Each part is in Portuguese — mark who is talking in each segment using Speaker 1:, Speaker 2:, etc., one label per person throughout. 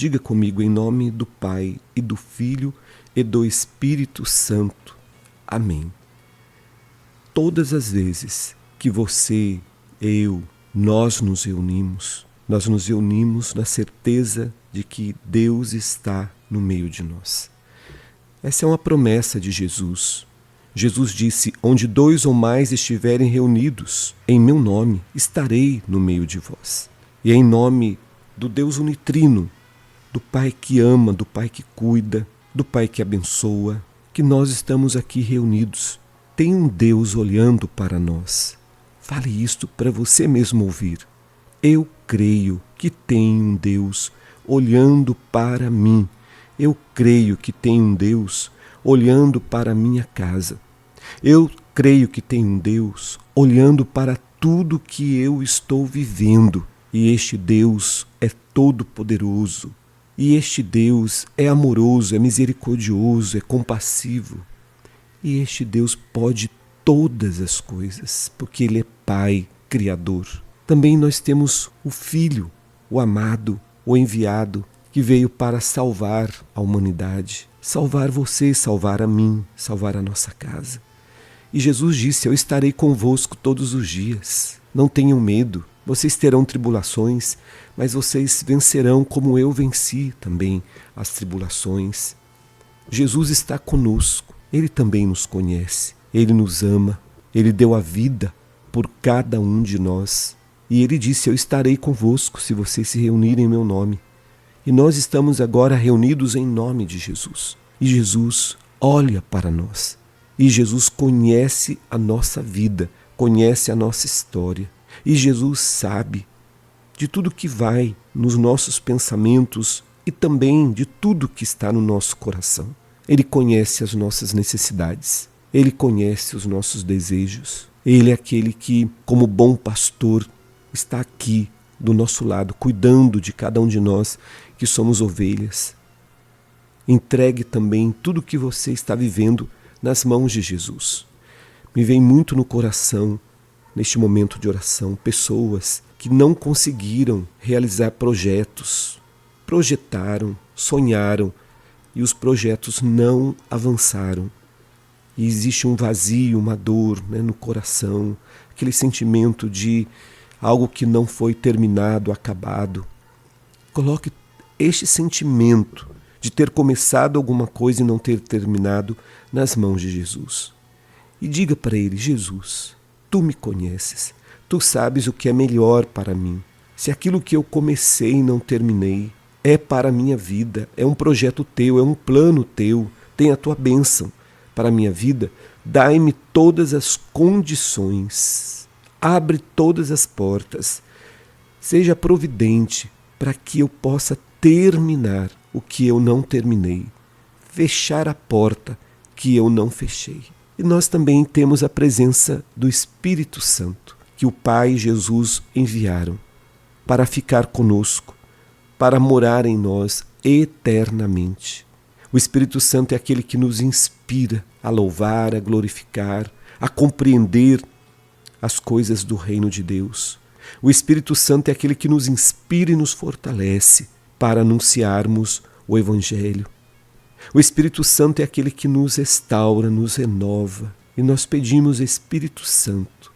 Speaker 1: Diga comigo em nome do Pai e do Filho e do Espírito Santo. Amém. Todas as vezes que você, eu, nós nos reunimos na certeza de que Deus está no meio de nós. Essa é uma promessa de Jesus. Jesus disse: onde 2 ou mais estiverem reunidos em meu nome, estarei no meio de vós. E é em nome do Deus unitrino, do Pai que ama, do Pai que cuida, do Pai que abençoa, que nós estamos aqui reunidos. Tem um Deus olhando para nós. Fale isto para você mesmo ouvir. Eu creio que tem um Deus olhando para mim. Eu creio que tem um Deus olhando para a minha casa. Eu creio que tem um Deus olhando para tudo que eu estou vivendo. E este Deus é todo-poderoso. E este Deus é amoroso, é misericordioso, é compassivo. E este Deus pode todas as coisas, porque Ele é Pai, Criador. Também nós temos o Filho, o amado, o enviado, que veio para salvar a humanidade. Salvar você, salvar a mim, salvar a nossa casa. E Jesus disse: eu estarei convosco todos os dias. Não tenham medo, vocês terão tribulações, mas vocês vencerão como eu venci também as tribulações. Jesus está conosco, Ele também nos conhece, Ele nos ama, Ele deu a vida por cada um de nós. E Ele disse: eu estarei convosco se vocês se reunirem em meu nome. E nós estamos agora reunidos em nome de Jesus. E Jesus olha para nós. E Jesus conhece a nossa vida, conhece a nossa história. E Jesus sabe de tudo que vai nos nossos pensamentos e também de tudo que está no nosso coração. Ele conhece as nossas necessidades. Ele conhece os nossos desejos. Ele é aquele que, como bom pastor, está aqui do nosso lado, cuidando de cada um de nós que somos ovelhas. Entregue também tudo o que você está vivendo nas mãos de Jesus. Me vem muito no coração, neste momento de oração, pessoas que não conseguiram realizar projetos, projetaram, sonharam e os projetos não avançaram. E existe um vazio, uma dor, no coração, aquele sentimento de algo que não foi terminado, acabado. Coloque este sentimento de ter começado alguma coisa e não ter terminado nas mãos de Jesus. E diga para Ele: Jesus, Tu me conheces, Tu sabes o que é melhor para mim. Se aquilo que eu comecei e não terminei é para a minha vida, é um projeto Teu, é um plano Teu, tem a Tua bênção para a minha vida, dai-me todas as condições, abre todas as portas, seja providente para que eu possa terminar o que eu não terminei, fechar a porta que eu não fechei. E nós também temos a presença do Espírito Santo, que o Pai e Jesus enviaram para ficar conosco, para morar em nós eternamente. O Espírito Santo é aquele que nos inspira a louvar, a glorificar, a compreender as coisas do reino de Deus. O Espírito Santo é aquele que nos inspira e nos fortalece para anunciarmos o Evangelho. O Espírito Santo é aquele que nos restaura, nos renova. E nós pedimos: Espírito Santo,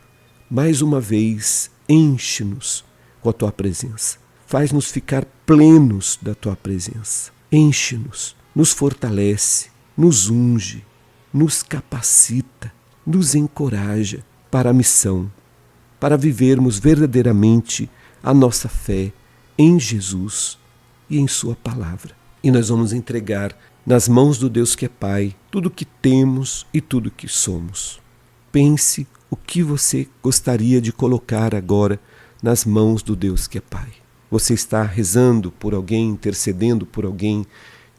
Speaker 1: mais uma vez, enche-nos com a Tua presença. Faz-nos ficar plenos da Tua presença. Enche-nos, nos fortalece, nos unge, nos capacita, nos encoraja para a missão, para vivermos verdadeiramente a nossa fé em Jesus e em Sua palavra. E nós vamos entregar nas mãos do Deus que é Pai tudo o que temos e tudo o que somos. Pense o que você gostaria de colocar agora nas mãos do Deus que é Pai. Você está rezando por alguém, intercedendo por alguém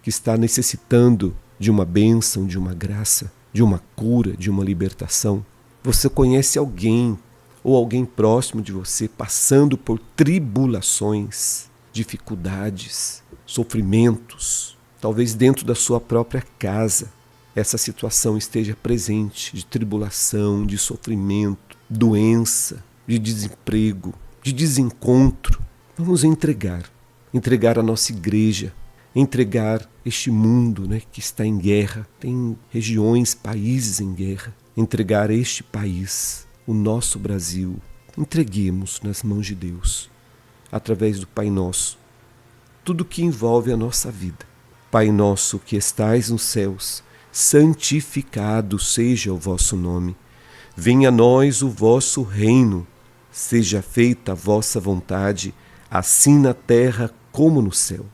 Speaker 1: que está necessitando de uma bênção, de uma graça, de uma cura, de uma libertação. Você conhece alguém ou alguém próximo de você passando por tribulações, dificuldades, sofrimentos, talvez dentro da sua própria casa essa situação esteja presente de tribulação, de sofrimento, doença, de desemprego, de desencontro. Vamos entregar entregar a nossa igreja, entregar este mundo, né, que está em guerra, tem regiões, países em guerra, entregar este país, o nosso Brasil, entreguemos nas mãos de Deus, através do Pai Nosso, tudo que envolve a nossa vida. Pai nosso que estais nos céus, santificado seja o vosso nome. Venha a nós o vosso reino, seja feita a vossa vontade, assim na terra como no céu.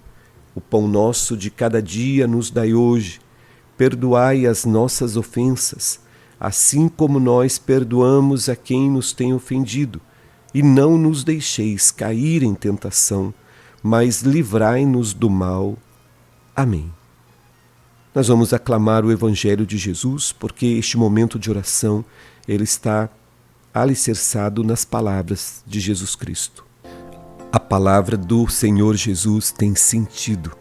Speaker 1: O pão nosso de cada dia nos dai hoje. Perdoai as nossas ofensas, assim como nós perdoamos a quem nos tem ofendido. E não nos deixeis cair em tentação, mas livrai-nos do mal. Amém. Nós vamos aclamar o Evangelho de Jesus, porque este momento de oração, ele está alicerçado nas palavras de Jesus Cristo. A palavra do Senhor Jesus tem sentido,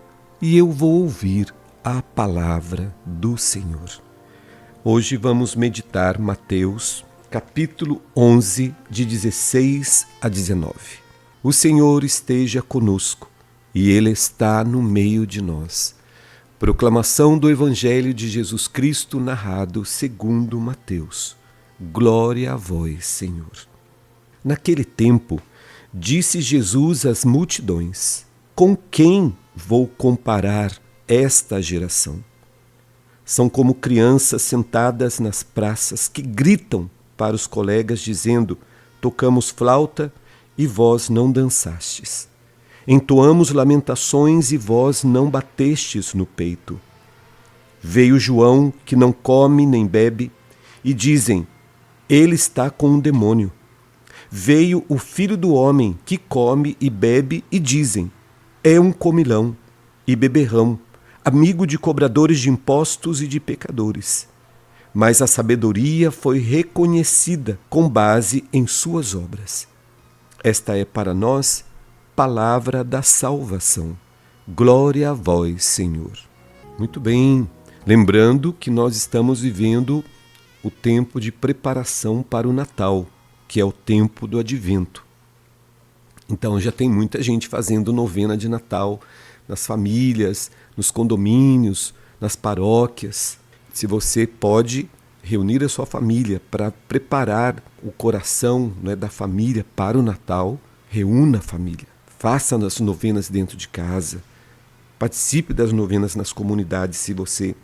Speaker 1: e eu vou ouvir a palavra do Senhor. Hoje vamos meditar Mateus, capítulo 11, de 16 a 19. O Senhor esteja conosco, e Ele está no meio de nós. Proclamação do Evangelho de Jesus Cristo narrado segundo Mateus. Glória a vós, Senhor. Naquele tempo, disse Jesus às multidões: com quem vou comparar esta geração? São como crianças sentadas nas praças que gritam para os colegas dizendo: tocamos flauta e vós não dançastes. Entoamos lamentações e vós não batestes no peito. Veio João, que não come nem bebe, e dizem: ele está com um demônio. Veio o Filho do Homem, que come e bebe, e dizem: é um comilão e beberrão, amigo de cobradores de impostos e de pecadores. Mas a sabedoria foi reconhecida com base em suas obras. Esta é para nós palavra da salvação. Glória a vós, Senhor. Muito bem, lembrando que nós estamos vivendo o tempo de preparação para o Natal, que é o tempo do Advento. Então já tem muita gente fazendo novena de Natal nas famílias, nos condomínios, nas paróquias. Se você pode reunir a sua família para preparar o coração, né, da família para o Natal, reúna a família. Faça as novenas dentro de casa. Participe das novenas nas comunidades se você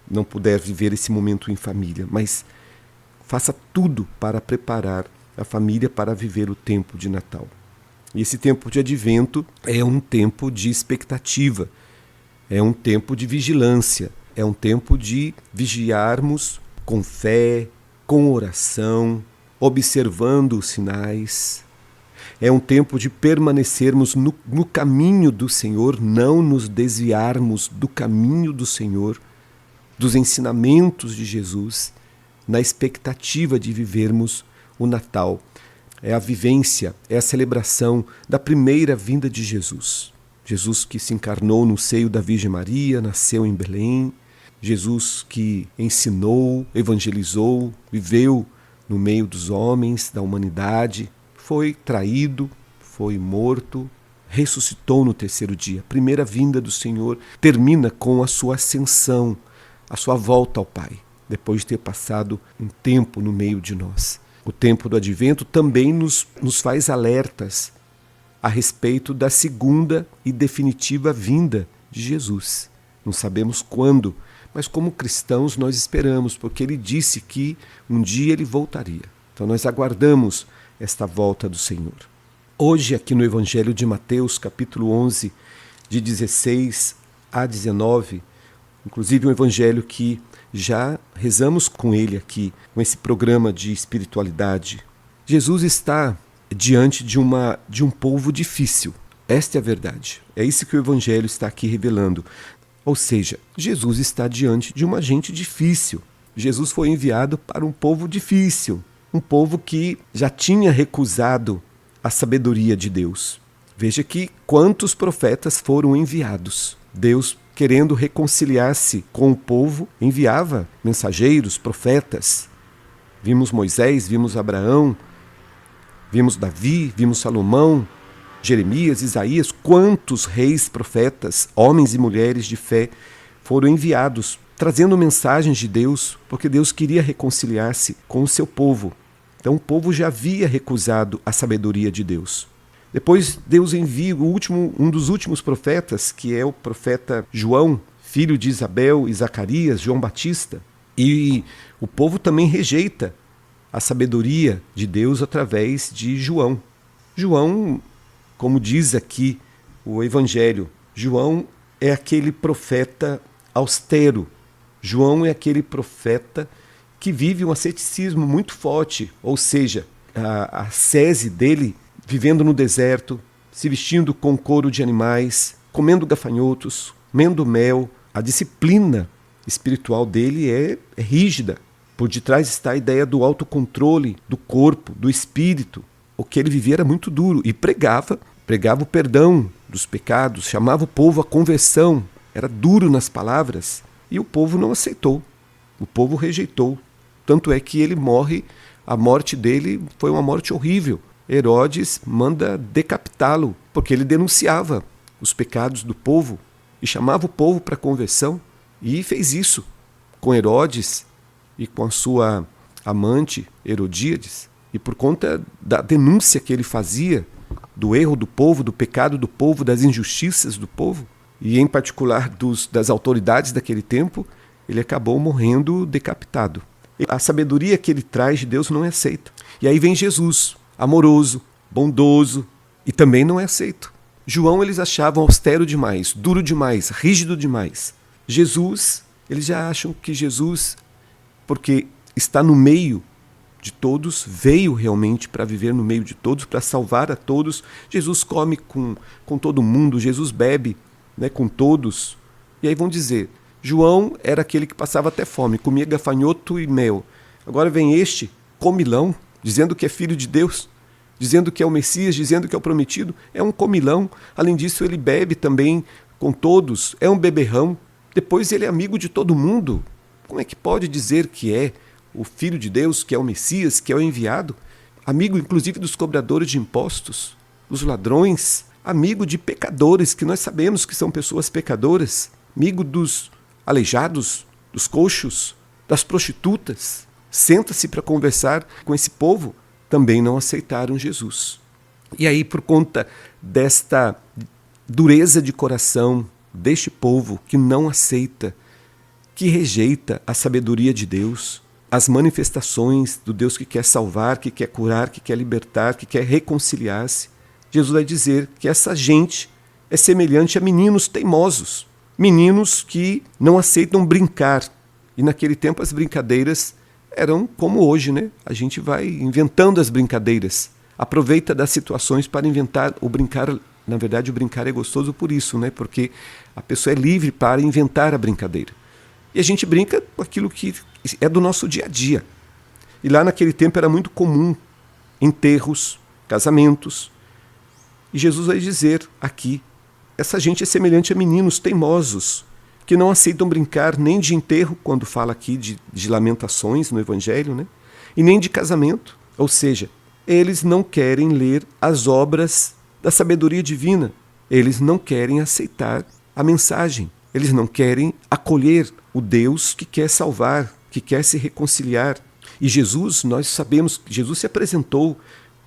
Speaker 1: não puder viver esse momento em família. Mas faça tudo para preparar a família para viver o tempo de Natal. E esse tempo de Advento é um tempo de expectativa, é um tempo de vigilância, é um tempo de vigiarmos com fé, com oração, observando os sinais. É um tempo de permanecermos no caminho do Senhor, não nos desviarmos do caminho do Senhor, dos ensinamentos de Jesus, na expectativa de vivermos o Natal. É a vivência, é a celebração da primeira vinda de Jesus. Jesus que se encarnou no seio da Virgem Maria, nasceu em Belém. Jesus que ensinou, evangelizou, viveu no meio dos homens, da humanidade, foi traído, foi morto, ressuscitou no terceiro dia. A primeira vinda do Senhor termina com a sua ascensão, a sua volta ao Pai, depois de ter passado um tempo no meio de nós. O tempo do Advento também nos faz alertas a respeito da segunda e definitiva vinda de Jesus. Não sabemos quando, mas como cristãos nós esperamos, porque ele disse que um dia ele voltaria. Então nós aguardamos esta volta do Senhor. Hoje, aqui no Evangelho de Mateus, capítulo 11, de 16 a 19, inclusive um evangelho que já rezamos com ele aqui, com esse programa de espiritualidade. Jesus está diante de um povo difícil. Esta é a verdade. É isso que o evangelho está aqui revelando. Ou seja, Jesus está diante de uma gente difícil. Jesus foi enviado para um povo difícil, um povo que já tinha recusado a sabedoria de Deus. Veja que quantos profetas foram enviados. Deus, querendo reconciliar-se com o povo, enviava mensageiros, profetas. Vimos Moisés, vimos Abraão, vimos Davi, vimos Salomão, Jeremias, Isaías, quantos reis, profetas, homens e mulheres de fé foram enviados, trazendo mensagens de Deus, porque Deus queria reconciliar-se com o seu povo. Então o povo já havia recusado a sabedoria de Deus. Depois Deus envia um dos últimos profetas, que é o profeta João, filho de Isabel e Zacarias, João Batista. E o povo também rejeita a sabedoria de Deus através de João. João, como diz aqui o Evangelho, João é aquele profeta austero. João é aquele profeta que vive um asceticismo muito forte, ou seja, a ascese dele, vivendo no deserto, se vestindo com couro de animais, comendo gafanhotos, comendo mel. A disciplina espiritual dele é rígida. Por detrás está a ideia do autocontrole do corpo, do espírito. O que ele vivia era muito duro e pregava o perdão dos pecados, chamava o povo à conversão, era duro nas palavras e o povo não aceitou, o povo rejeitou. Tanto é que ele morre, a morte dele foi uma morte horrível. Herodes manda decapitá-lo, porque ele denunciava os pecados do povo e chamava o povo para a conversão, e fez isso com Herodes e com a sua amante Herodíades. E por conta da denúncia que ele fazia do erro do povo, do pecado do povo, das injustiças do povo, e em particular das autoridades daquele tempo, ele acabou morrendo decapitado. A sabedoria que ele traz de Deus não é aceita. E aí vem Jesus, amoroso, bondoso, e também não é aceito. João eles achavam austero demais, duro demais, rígido demais. Jesus, eles já acham que Jesus, porque está no meio de todos, veio realmente para viver no meio de todos, para salvar a todos. Jesus come com todo mundo, Jesus bebe, né, com todos. E aí vão dizer, João era aquele que passava até fome, comia gafanhoto e mel. Agora vem este comilão, dizendo que é filho de Deus, dizendo que é o Messias, dizendo que é o prometido. É um comilão. Além disso, ele bebe também com todos, é um beberrão. Depois ele é amigo de todo mundo. Como é que pode dizer que é o Filho de Deus, que é o Messias, que é o enviado? Amigo, inclusive, dos cobradores de impostos, dos ladrões, amigo de pecadores, que nós sabemos que são pessoas pecadoras, amigo dos aleijados, dos coxos, das prostitutas. Senta-se para conversar com esse povo. Também não aceitaram Jesus. E aí, por conta desta dureza de coração deste povo que não aceita, que rejeita a sabedoria de Deus, as manifestações do Deus que quer salvar, que quer curar, que quer libertar, que quer reconciliar-se, Jesus vai dizer que essa gente é semelhante a meninos teimosos, meninos que não aceitam brincar. E naquele tempo as brincadeiras eram como hoje, né? A gente vai inventando as brincadeiras, aproveita das situações para inventar o brincar. Na verdade, o brincar é gostoso por isso, né? Porque a pessoa é livre para inventar a brincadeira. E a gente brinca com aquilo que é do nosso dia a dia. E lá naquele tempo era muito comum enterros, casamentos. E Jesus vai dizer aqui, essa gente é semelhante a meninos teimosos, que não aceitam brincar nem de enterro, quando fala aqui de lamentações no Evangelho, né? E nem de casamento. Ou seja, eles não querem ler as obras da sabedoria divina. Eles não querem aceitar a mensagem. Eles não querem acolher o Deus que quer salvar, que quer se reconciliar. E Jesus, nós sabemos que Jesus se apresentou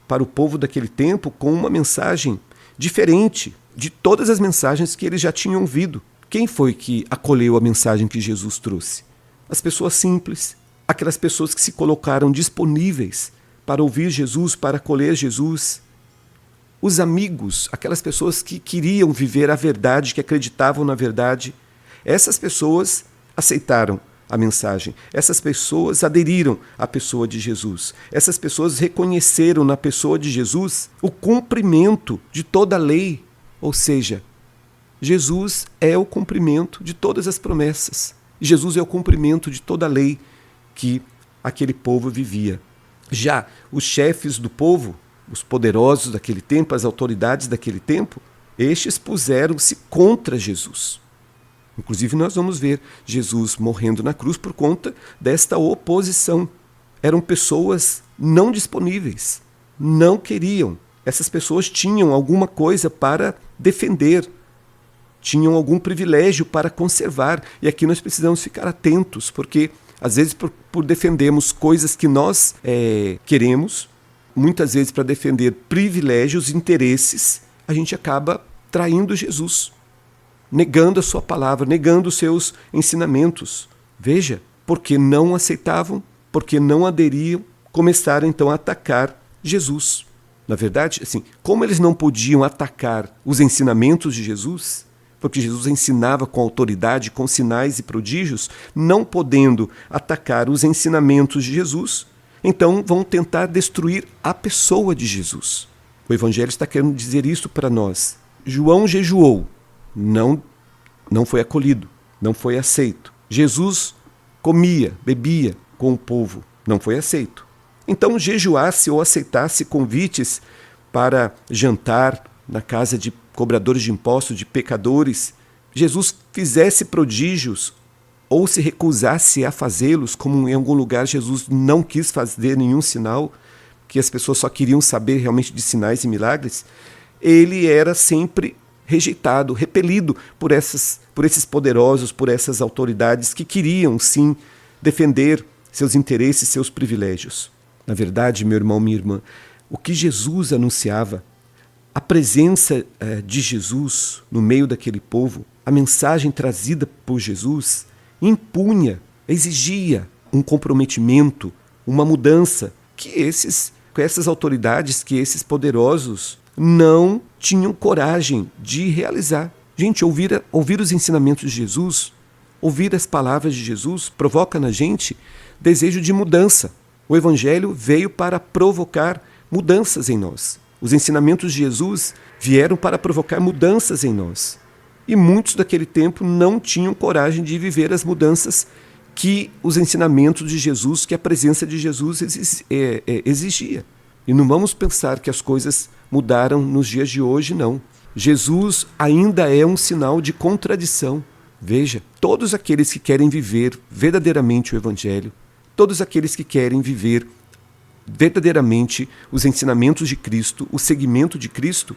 Speaker 1: para o povo daquele tempo com uma mensagem diferente de todas as mensagens que eles já tinham ouvido. Quem foi que acolheu a mensagem que Jesus trouxe? As pessoas simples, aquelas pessoas que se colocaram disponíveis para ouvir Jesus, para acolher Jesus. Os amigos, aquelas pessoas que queriam viver a verdade, que acreditavam na verdade. Essas pessoas aceitaram a mensagem. Essas pessoas aderiram à pessoa de Jesus. Essas pessoas reconheceram na pessoa de Jesus o cumprimento de toda a lei. Ou seja, Jesus é o cumprimento de todas as promessas. Jesus é o cumprimento de toda a lei que aquele povo vivia. Já os chefes do povo, os poderosos daquele tempo, as autoridades daquele tempo, estes puseram-se contra Jesus. Inclusive nós vamos ver Jesus morrendo na cruz por conta desta oposição. Eram pessoas não disponíveis, não queriam Essas pessoas tinham alguma coisa para defender, tinham algum privilégio para conservar. E aqui nós precisamos ficar atentos, porque às vezes por defendermos coisas que nós queremos, muitas vezes para defender privilégios, interesses, a gente acaba traindo Jesus, negando a sua palavra, negando os seus ensinamentos. Veja, porque não aceitavam, porque não aderiam, começaram então a atacar Jesus. Na verdade, assim, como eles não podiam atacar os ensinamentos de Jesus, porque Jesus ensinava com autoridade, com sinais e prodígios, não podendo atacar os ensinamentos de Jesus, então vão tentar destruir a pessoa de Jesus. O Evangelho está querendo dizer isso para nós. João jejuou, não foi acolhido, não foi aceito. Jesus comia, bebia com o povo, não foi aceito. Então, jejuasse ou aceitasse convites para jantar na casa de cobradores de impostos, de pecadores, Jesus fizesse prodígios ou se recusasse a fazê-los, como em algum lugar Jesus não quis fazer nenhum sinal, que as pessoas só queriam saber realmente de sinais e milagres, ele era sempre rejeitado, repelido por esses poderosos, por essas autoridades que queriam, sim, defender seus interesses, seus privilégios. Na verdade, meu irmão, minha irmã, o que Jesus anunciava, a presença de Jesus no meio daquele povo, a mensagem trazida por Jesus, impunha, exigia um comprometimento, uma mudança que essas autoridades, que esses poderosos não tinham coragem de realizar. Gente, ouvir os ensinamentos de Jesus, ouvir as palavras de Jesus, provoca na gente desejo de mudança. O Evangelho veio para provocar mudanças em nós. Os ensinamentos de Jesus vieram para provocar mudanças em nós. E muitos daquele tempo não tinham coragem de viver as mudanças que os ensinamentos de Jesus, que a presença de Jesus exigia. E não vamos pensar que as coisas mudaram nos dias de hoje, não. Jesus ainda é um sinal de contradição. Veja, todos aqueles que querem viver verdadeiramente o Evangelho, todos aqueles que querem viver verdadeiramente os ensinamentos de Cristo, o seguimento de Cristo,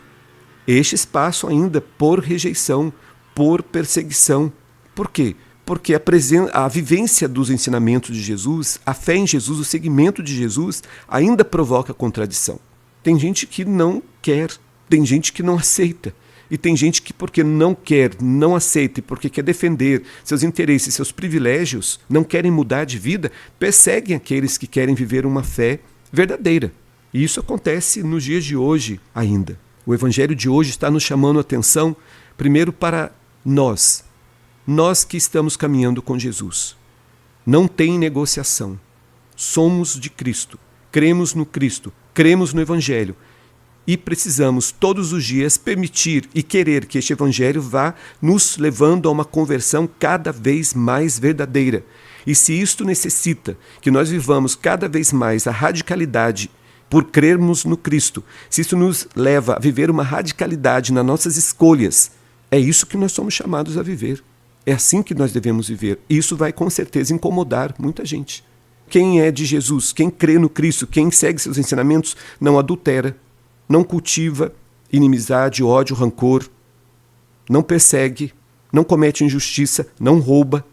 Speaker 1: estes passam ainda por rejeição, por perseguição. Por quê? Porque a vivência dos ensinamentos de Jesus, a fé em Jesus, o seguimento de Jesus, ainda provoca contradição. Tem gente que não quer, tem gente que não aceita. E tem gente que, porque não quer, não aceita e porque quer defender seus interesses, seus privilégios, não querem mudar de vida, perseguem aqueles que querem viver uma fé verdadeira. E isso acontece nos dias de hoje ainda. O Evangelho de hoje está nos chamando a atenção, primeiro para nós que estamos caminhando com Jesus. Não tem negociação. Somos de Cristo, cremos no Cristo, cremos no Evangelho. E precisamos todos os dias permitir e querer que este Evangelho vá nos levando a uma conversão cada vez mais verdadeira. E se isto necessita que nós vivamos cada vez mais a radicalidade por crermos no Cristo, se isso nos leva a viver uma radicalidade nas nossas escolhas, é isso que nós somos chamados a viver. É assim que nós devemos viver. E isso vai com certeza incomodar muita gente. Quem é de Jesus, quem crê no Cristo, quem segue seus ensinamentos, não adultera, não cultiva inimizade, ódio, rancor, não persegue, não comete injustiça, não rouba,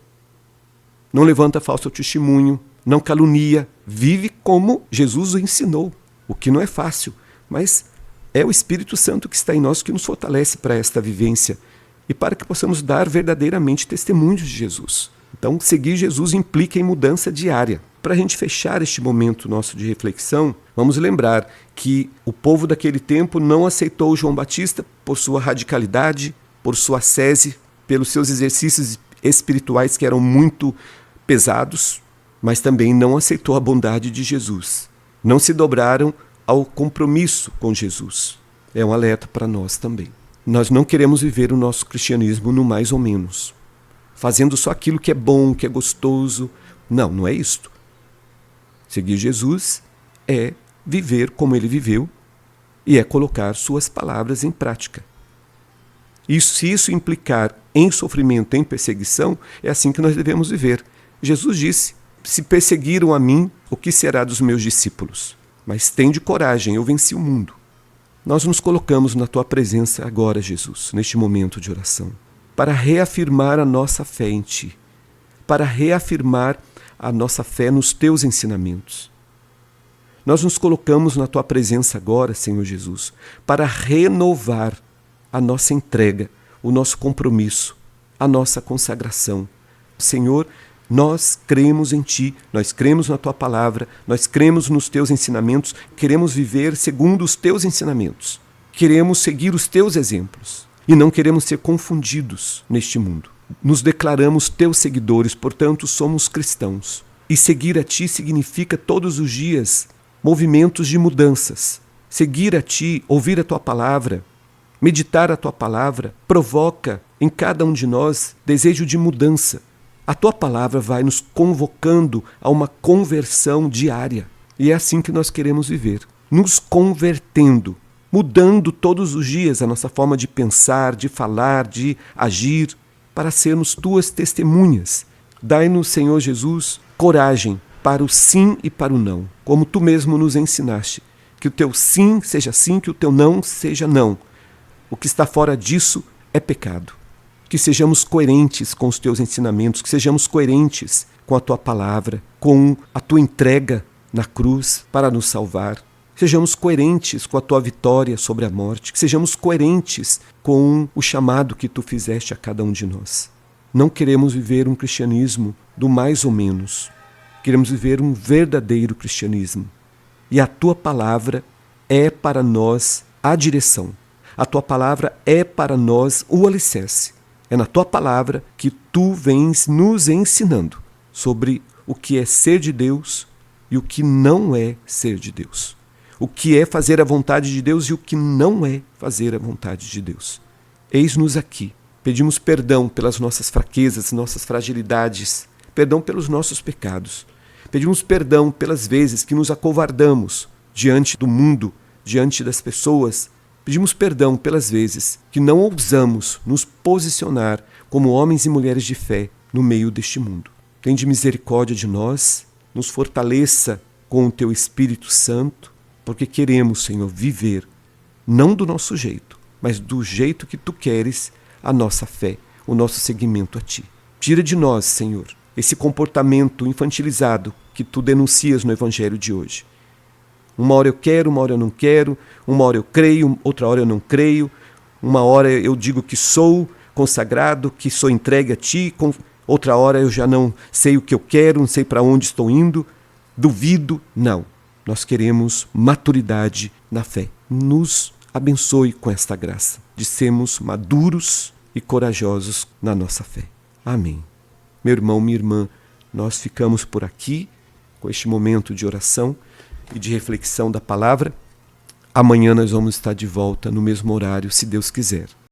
Speaker 1: não levanta falso testemunho, não calunia, vive como Jesus o ensinou, o que não é fácil, mas é o Espírito Santo que está em nós que nos fortalece para esta vivência e para que possamos dar verdadeiramente testemunhos de Jesus. Então, seguir Jesus implica em mudança diária. Para a gente fechar este momento nosso de reflexão, vamos lembrar que o povo daquele tempo não aceitou João Batista por sua radicalidade, por sua ascese, pelos seus exercícios espirituais que eram muito pesados, mas também não aceitou a bondade de Jesus. Não se dobraram ao compromisso com Jesus. É um alerta para nós também. Nós não queremos viver o nosso cristianismo no mais ou menos, fazendo só aquilo que é bom, que é gostoso. Não, não é isto. Seguir Jesus é viver como ele viveu e é colocar suas palavras em prática. E se isso implicar em sofrimento, em perseguição, é assim que nós devemos viver. Jesus disse: se perseguiram a mim, o que será dos meus discípulos? Mas tende coragem, eu venci o mundo. Nós nos colocamos na Tua presença agora, Jesus, neste momento de oração, para reafirmar a nossa fé em Ti, para reafirmar a nossa fé nos Teus ensinamentos. Nós nos colocamos na Tua presença agora, Senhor Jesus, para renovar a nossa entrega, o nosso compromisso, a nossa consagração. Senhor, nós cremos em Ti, nós cremos na Tua palavra, nós cremos nos Teus ensinamentos, queremos viver segundo os Teus ensinamentos, queremos seguir os Teus exemplos e não queremos ser confundidos neste mundo. Nos declaramos Teus seguidores, portanto somos cristãos. E seguir a Ti significa todos os dias movimentos de mudanças. Seguir a Ti, ouvir a Tua palavra, meditar a Tua palavra, provoca em cada um de nós desejo de mudança. A Tua palavra vai nos convocando a uma conversão diária. E é assim que nós queremos viver, nos convertendo, mudando todos os dias a nossa forma de pensar, de falar, de agir, para sermos Tuas testemunhas. Dai-nos, Senhor Jesus, coragem para o sim e para o não, como Tu mesmo nos ensinaste. Que o Teu sim seja sim, que o Teu não seja não. O que está fora disso é pecado. Que sejamos coerentes com os Teus ensinamentos, que sejamos coerentes com a Tua palavra, com a Tua entrega na cruz para nos salvar. Sejamos coerentes com a Tua vitória sobre a morte, que sejamos coerentes com o chamado que Tu fizeste a cada um de nós. Não queremos viver um cristianismo do mais ou menos. Queremos viver um verdadeiro cristianismo. E a Tua palavra é para nós a direção. A Tua palavra é para nós o alicerce. É na Tua palavra que Tu vens nos ensinando sobre o que é ser de Deus e o que não é ser de Deus. O que é fazer a vontade de Deus e o que não é fazer a vontade de Deus. Eis-nos aqui. Pedimos perdão pelas nossas fraquezas, nossas fragilidades, perdão pelos nossos pecados. Pedimos perdão pelas vezes que nos acovardamos diante do mundo, diante das pessoas. Pedimos perdão pelas vezes que não ousamos nos posicionar como homens e mulheres de fé no meio deste mundo. Tende misericórdia de nós, nos fortaleça com o Teu Espírito Santo, porque queremos, Senhor, viver não do nosso jeito, mas do jeito que Tu queres a nossa fé, o nosso seguimento a Ti. Tira de nós, Senhor, esse comportamento infantilizado que Tu denuncias no Evangelho de hoje. Uma hora eu quero, uma hora eu não quero, uma hora eu creio, outra hora eu não creio, uma hora eu digo que sou consagrado, que sou entregue a Ti, outra hora eu já não sei o que eu quero, não sei para onde estou indo, duvido. Não, nós queremos maturidade na fé. Nos abençoe com esta graça de sermos maduros e corajosos na nossa fé. Amém. Meu irmão, minha irmã, nós ficamos por aqui com este momento de oração e de reflexão da palavra. Amanhã nós vamos estar de volta no mesmo horário, se Deus quiser.